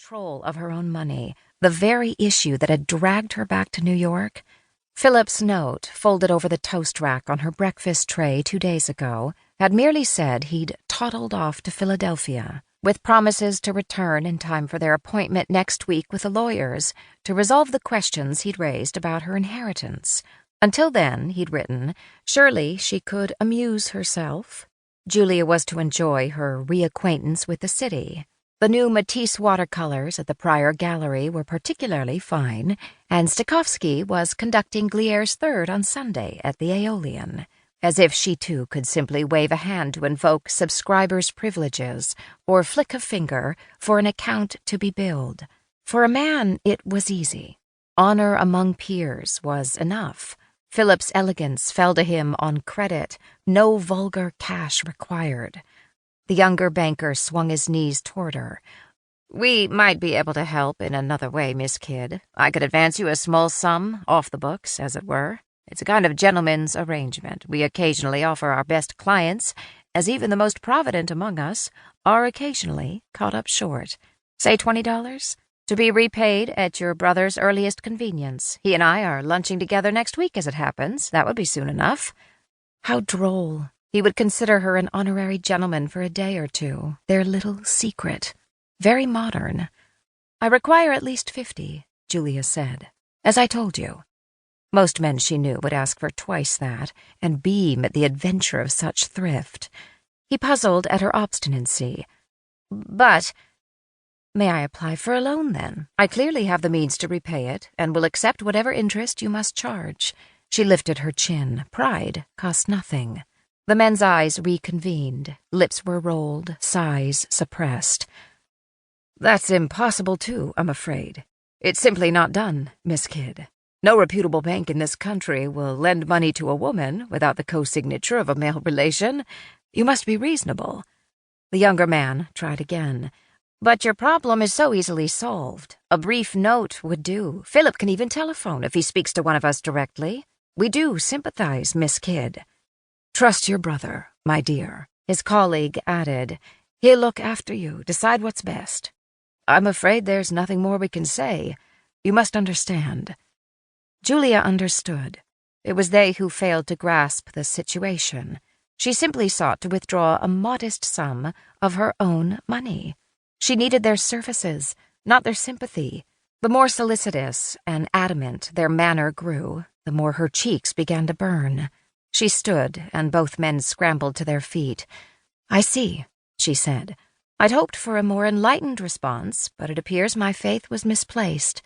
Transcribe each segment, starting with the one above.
control of her own money, the very issue that had dragged her back to New York. Philip's note, folded over the toast rack on her breakfast tray 2 days ago, had merely said he'd toddled off to Philadelphia, with promises to return in time for their appointment next week with the lawyers to resolve the questions he'd raised about her inheritance. Until then, he'd written, surely she could amuse herself. Julia was to enjoy her reacquaintance with the city. The new Matisse watercolors at the Prior Gallery were particularly fine, and Stokowski was conducting Glier's Third on Sunday at the Aeolian, as if she too could simply wave a hand to invoke subscribers' privileges or flick a finger for an account to be billed. For a man, it was easy. Honor among peers was enough. Philip's elegance fell to him on credit, no vulgar cash required. The younger banker swung his knees toward her. "We might be able to help in another way, Miss Kydd. I could advance you a small sum, off the books, as it were. It's a kind of gentleman's arrangement we occasionally offer our best clients, as even the most provident among us are occasionally caught up short. Say $20, to be repaid at your brother's earliest convenience. He and I are lunching together next week, as it happens. That would be soon enough." How droll. He would consider her an honorary gentleman for a day or two, their little secret. Very modern. "I require at least 50, Julia said. "As I told you." Most men she knew would ask for twice that, and beam at the adventure of such thrift. He puzzled at her obstinacy. "But—" "May I apply for a loan, then? I clearly have the means to repay it, and will accept whatever interest you must charge." She lifted her chin. Pride cost nothing. The men's eyes reconvened. Lips were rolled, sighs suppressed. "That's impossible, too, I'm afraid. It's simply not done, Miss Kydd. No reputable bank in this country will lend money to a woman without the co-signature of a male relation. You must be reasonable." The younger man tried again. "But your problem is so easily solved. A brief note would do. Philip can even telephone if he speaks to one of us directly. We do sympathize, Miss Kydd." "Trust your brother, my dear," his colleague added. "He'll look after you, decide what's best. I'm afraid there's nothing more we can say. You must understand." Julia understood. It was they who failed to grasp the situation. She simply sought to withdraw a modest sum of her own money. She needed their services, not their sympathy. The more solicitous and adamant their manner grew, the more her cheeks began to burn. She stood, and both men scrambled to their feet. "I see," she said. "I'd hoped for a more enlightened response, but it appears my faith was misplaced.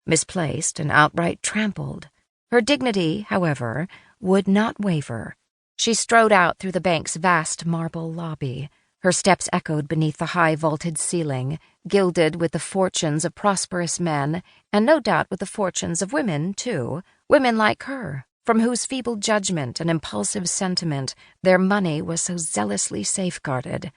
Misplaced and outright trampled." Her dignity, however, would not waver. She strode out through the bank's vast marble lobby. Her steps echoed beneath the high vaulted ceiling, gilded with the fortunes of prosperous men, and no doubt with the fortunes of women, too, women like her, from whose feeble judgment and impulsive sentiment their money was so zealously safeguarded.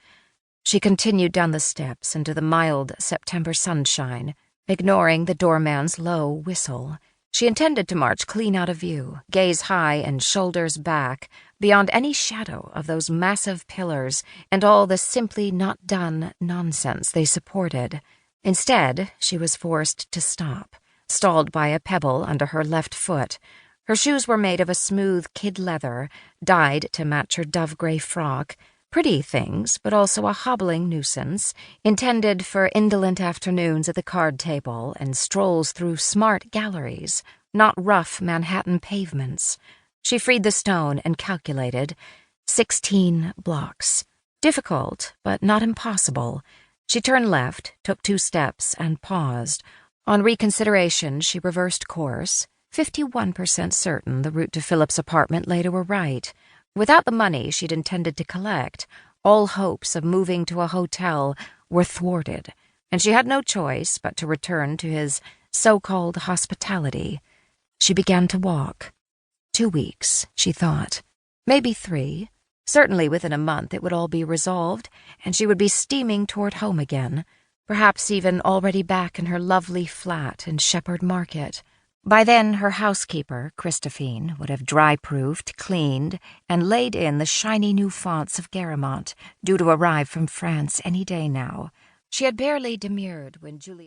She continued down the steps into the mild September sunshine, ignoring the doorman's low whistle. She intended to march clean out of view, gaze high and shoulders back, beyond any shadow of those massive pillars and all the simply not done nonsense they supported. Instead, she was forced to stop, stalled by a pebble under her left foot. Her shoes were made of a smooth kid leather, dyed to match her dove-gray frock. Pretty things, but also a hobbling nuisance, intended for indolent afternoons at the card table and strolls through smart galleries, not rough Manhattan pavements. She freed the stone and calculated 16 blocks. Difficult, but not impossible. She turned left, took 2 steps, and paused. On reconsideration, she reversed course, 51% certain the route to Philip's apartment lay to her right. Without the money she'd intended to collect, all hopes of moving to a hotel were thwarted, and she had no choice but to return to his so-called hospitality. She began to walk. 2 weeks, she thought. Maybe 3. Certainly within a month it would all be resolved, and she would be steaming toward home again, perhaps even already back in her lovely flat in Shepherd Market. By then her housekeeper, Christophine, would have dry-proofed, cleaned, and laid in the shiny new fonts of Garamont, due to arrive from France any day now. She had barely demurred when Julia